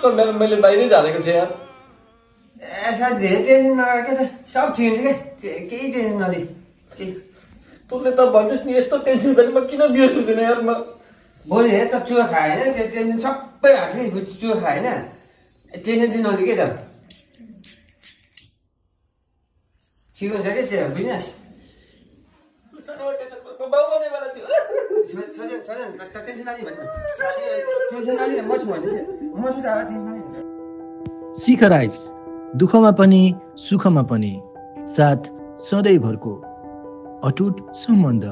Sir मैले बाहिरै झारेको थिएँ यार। सायद धेरै टेन्सन नगर के त, सब ठिक हुन्छ क्या, केही टेन्सन नलिई। तँले त भन्छस् नि यस्तो टेन्सन गरी म किन बिहे सुन्दिन यार। म भोलि हेर त चुहा खाएन, त्यो टेन्सन सबै हाल्छ नि, चुहा खाएन, टेन्सन चाहिँ नलिई के त, ठिक हुन्छ क्या त्यो बुझिनस्। शिखर राइस, दुःखमा पनि सुखमा पनि साथ सधैँभरको अटुट सम्बन्ध।